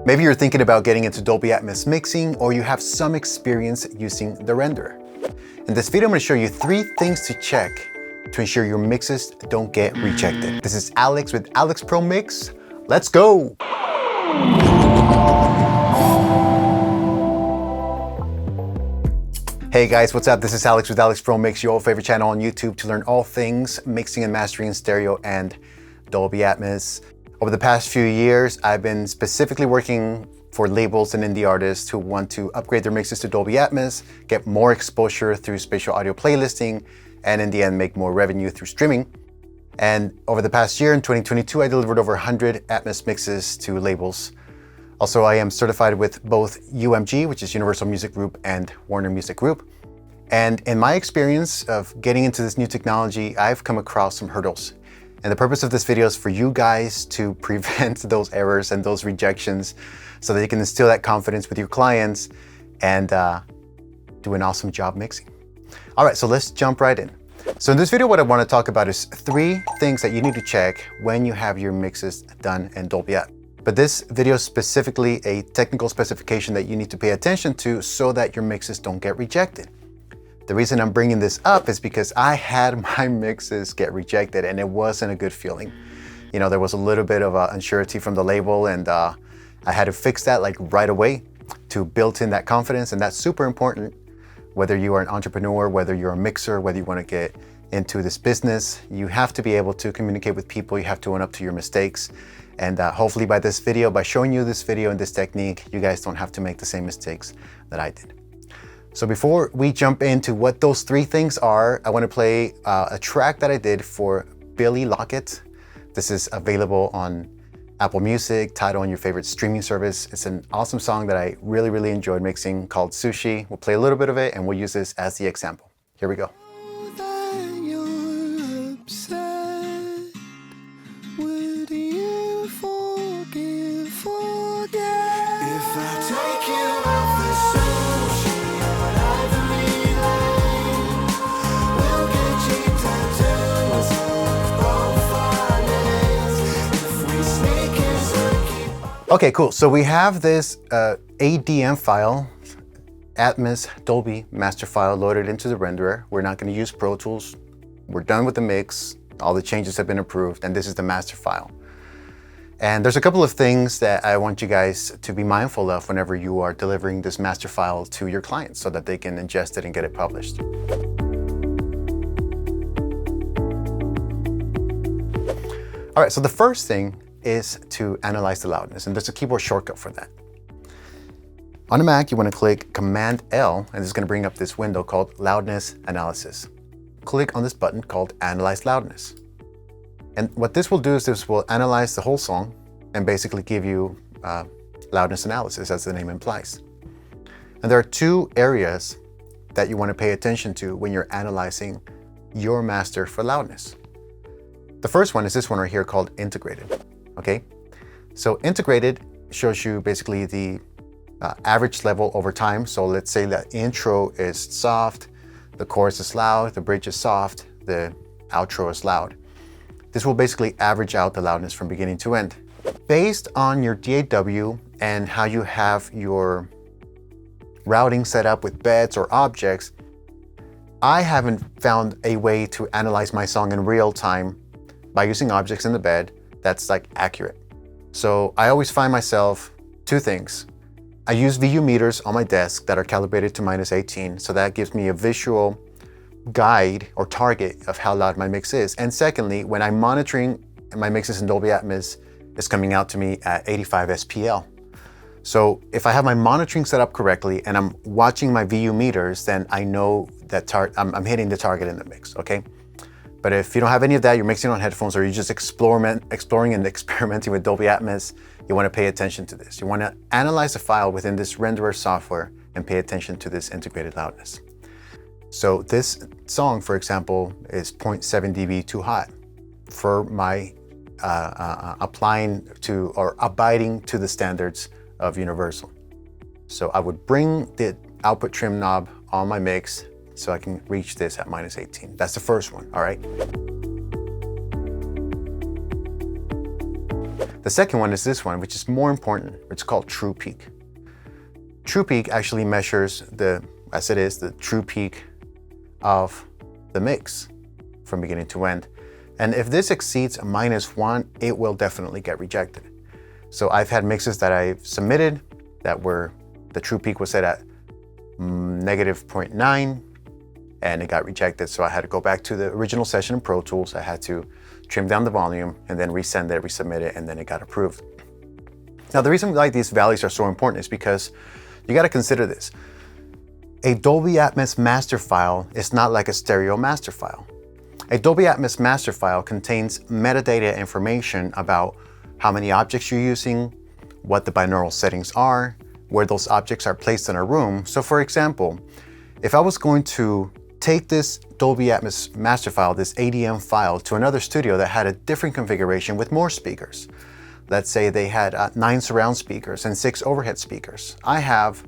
Maybe you're thinking about getting into Dolby Atmos mixing, or you have some experience using the renderer. In this video, I'm going to show you 3 things to check to ensure your mixes don't get rejected. This is Alex with Alex Pro Mix. Let's go! Hey guys, what's up? This is Alex with Alex Pro Mix, your old favorite channel on YouTube to learn all things mixing and mastering in stereo and Dolby Atmos. Over the past few years, I've been specifically working for labels and indie artists who want to upgrade their mixes to Dolby Atmos, get more exposure through spatial audio playlisting, and in the end, make more revenue through streaming. And over the past year, in 2022, I delivered over 100 Atmos mixes to labels. Also, I am certified with both UMG, which is Universal Music Group, and Warner Music Group. And in my experience of getting into this new technology, I've come across some hurdles. And the purpose of this video is for you guys to prevent those errors and those rejections so that you can instill that confidence with your clients and do an awesome job mixing. All right, so let's jump right in. So in this video, what I want to talk about is 3 things that you need to check when you have your mixes done in Dolby Atmos. But this video is specifically a technical specification that you need to pay attention to so that your mixes don't get rejected. The reason I'm bringing this up is because I had my mixes get rejected and it wasn't a good feeling. You know, there was a little bit of unsurety from the label, and I had to fix that like right away to build in that confidence, and that's super important. Whether you are an entrepreneur, whether you're a mixer, whether you want to get into this business, you have to be able to communicate with people, you have to own up to your mistakes. And hopefully by this video, by showing you this video and this technique, you guys don't have to make the same mistakes that I did. So before we jump into what those 3 things are, I want to play a track that I did for Billy Lockett. This is available on Apple Music, Tidal, on your favorite streaming service. It's an awesome song that I really enjoyed mixing called Sushi. We'll play a little bit of it and we'll use this as the example. Here we go. Okay, cool. So we have this ADM file, Atmos Dolby master file, loaded into the renderer. We're not going to use Pro Tools. We're done with the mix. All the changes have been approved, and this is the master file. And there's a couple of things that I want you guys to be mindful of whenever you are delivering this master file to your clients so that they can ingest it and get it published. All right, so the first thing is to analyze the loudness, and there's a keyboard shortcut for that. On a Mac, you want to click Command L, and this is going to bring up this window called Loudness Analysis. Click on this button called Analyze Loudness. And what this will do is this will analyze the whole song and basically give you loudness analysis, as the name implies. And there are 2 areas that you want to pay attention to when you're analyzing your master for loudness. The first one is this one right here called Integrated. Okay, so integrated shows you basically the average level over time. So let's say the intro is soft, the chorus is loud, the bridge is soft, the outro is loud. This will basically average out the loudness from beginning to end. Based on your DAW and how you have your routing set up with beds or objects, I haven't found a way to analyze my song in real time by using objects in the bed that's like accurate. So I always find myself 2 things. I use VU meters on my desk that are calibrated to -18, so that gives me a visual guide or target of how loud my mix is. And secondly, when I'm monitoring my mixes in Dolby Atmos, it's coming out to me at 85 SPL. So if I have my monitoring set up correctly and I'm watching my VU meters, then I know that I'm hitting the target in the mix, okay? But if you don't have any of that, you're mixing on headphones, or you're just exploring and experimenting with Dolby Atmos, you want to pay attention to this. You want to analyze the file within this renderer software and pay attention to this integrated loudness. So this song, for example, is 0.7 dB too hot for my applying to or abiding to the standards of Universal. So I would bring the output trim knob on my mix so I can reach this at -18. That's the first one, all right? The second one is this one, which is more important. It's called true peak. True peak actually measures the true peak of the mix from beginning to end. And if this exceeds -1, it will definitely get rejected. So I've had mixes that I've submitted that were, the true peak was set at -0.9 and it got rejected. So I had to go back to the original session in Pro Tools. I had to trim down the volume and then resend it, resubmit it, and then it got approved. Now, the reason why these values are so important is because you got to consider this. A Dolby Atmos master file is not like a stereo master file. A Dolby Atmos master file contains metadata information about how many objects you're using, what the binaural settings are, where those objects are placed in a room. So for example, if I was going to take this Dolby Atmos master file, this ADM file, to another studio that had a different configuration with more speakers, let's say they had 9 surround speakers and 6 overhead speakers. I have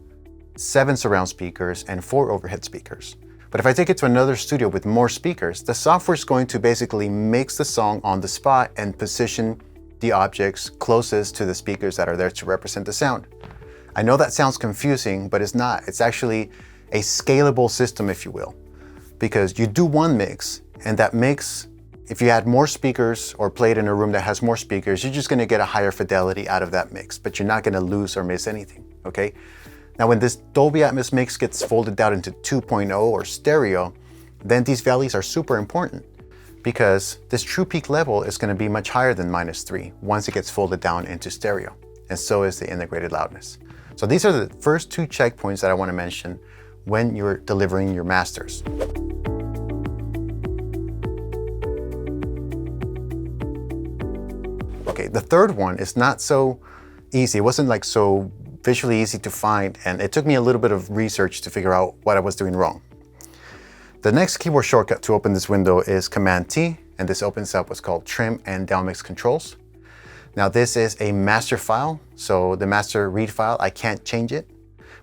7 surround speakers and 4 overhead speakers. But if I take it to another studio with more speakers, the software is going to basically mix the song on the spot and position the objects closest to the speakers that are there to represent the sound. I know that sounds confusing, but it's not. It's actually a scalable system, if you will, because you do one mix, and that mix, if you add more speakers or play it in a room that has more speakers, you're just gonna get a higher fidelity out of that mix, but you're not gonna lose or miss anything, okay? Now, when this Dolby Atmos mix gets folded down into 2.0 or stereo, then these values are super important because this true peak level is gonna be much higher than -3 once it gets folded down into stereo, and so is the integrated loudness. So these are the first 2 checkpoints that I wanna mention when you're delivering your masters. Okay, the third one is not so easy. It wasn't like so visually easy to find, and it took me a little bit of research to figure out what I was doing wrong. The next keyboard shortcut to open this window is Command-T, and this opens up what's called Trim and Downmix Controls. Now this is a master file, so the master read file, I can't change it.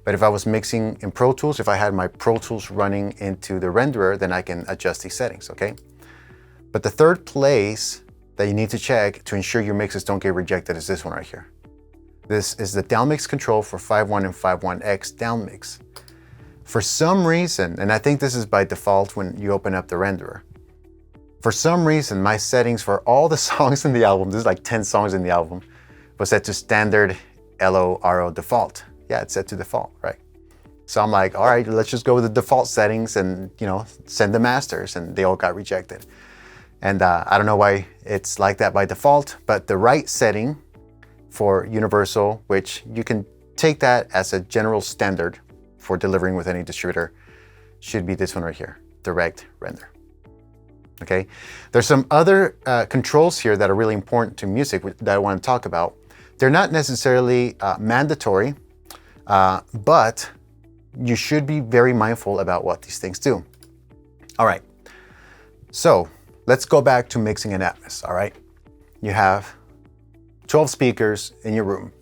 But if I was mixing in Pro Tools, if I had my Pro Tools running into the renderer, then I can adjust these settings, okay? But the third place that you need to check to ensure your mixes don't get rejected is this one right here. This is the downmix control for 5.1 and 5.1x downmix. For some reason, and I think this is by default when you open up the renderer, for some reason, my settings for all the songs in the album, there's like 10 songs in the album, was set to standard LO/RO default. Yeah, it's set to default, right? So I'm like, all right, let's just go with the default settings and, you know, send the masters, and they all got rejected. And I don't know why it's like that by default, but the right setting for universal, which you can take that as a general standard for delivering with any distributor, should be this one right here, direct render. Okay, there's some other controls here that are really important to music that I want to talk about. They're not necessarily mandatory, but you should be very mindful about what these things do. All right, so let's go back to mixing in Atmos, all right? You have 12 speakers in your room,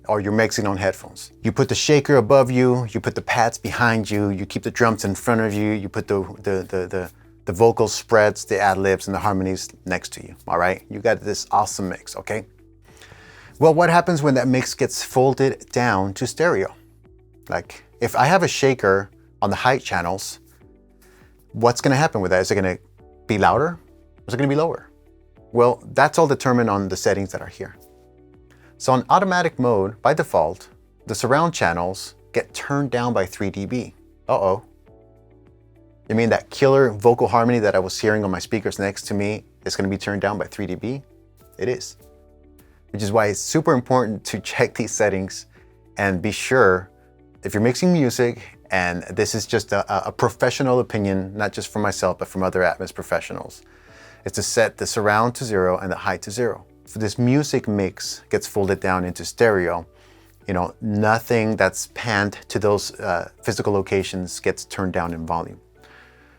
or you're mixing on headphones. You put the shaker above you, you put the pads behind you, you keep the drums in front of you, you put the vocal spreads, the ad-libs, and the harmonies next to you, all right? You got this awesome mix, okay? Well, what happens when that mix gets folded down to stereo? Like, if I have a shaker on the height channels, what's gonna happen with that? Is it gonna be louder? Or is it gonna be lower? Well, that's all determined on the settings that are here. So on automatic mode, by default, the surround channels get turned down by 3 dB. Uh-oh. You mean that killer vocal harmony that I was hearing on my speakers next to me is gonna be turned down by 3 dB? It is. Which is why it's super important to check these settings and be sure, if you're mixing music, and this is just a professional opinion, not just from myself, but from other Atmos professionals, is to set the surround to 0 and the height to 0. If this music mix gets folded down into stereo, you know, nothing that's panned to those physical locations gets turned down in volume.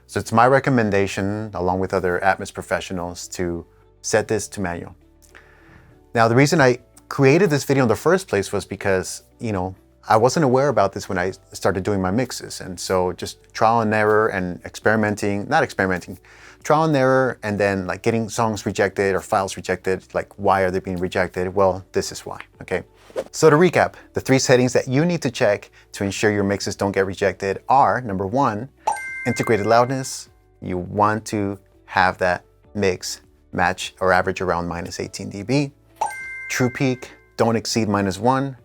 So it's my recommendation, along with other Atmos professionals, to set this to manual. Now, the reason I created this video in the first place was because, you know, I wasn't aware about this when I started doing my mixes. And so just trial and error and trial and error, and then like getting songs rejected or files rejected. Like, why are they being rejected? Well, this is why, okay? So to recap, the 3 settings that you need to check to ensure your mixes don't get rejected are, number 1, integrated loudness. You want to have that mix match or average around -18 dB. True peak, don't exceed -1.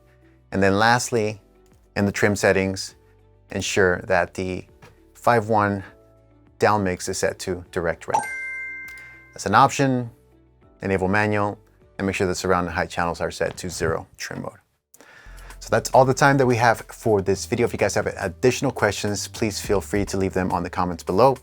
And then lastly, in the trim settings, ensure that the 5.1 down mix is set to direct render. As an option, enable manual, and make sure the surround and height channels are set to 0 trim mode. So that's all the time that we have for this video. If you guys have additional questions, please feel free to leave them on the comments below.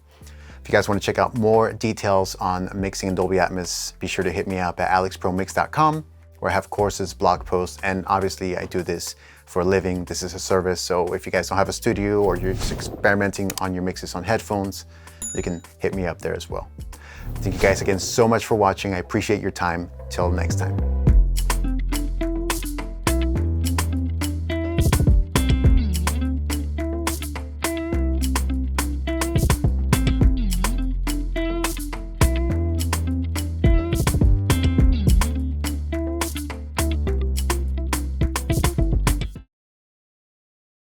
If you guys want to check out more details on mixing in Dolby Atmos, be sure to hit me up at alexpromix.com, where I have courses, blog posts, and obviously I do this for a living. This is a service, so if you guys don't have a studio or you're just experimenting on your mixes on headphones, you can hit me up there as well. Thank you guys again so much for watching. I appreciate your time. Till next time.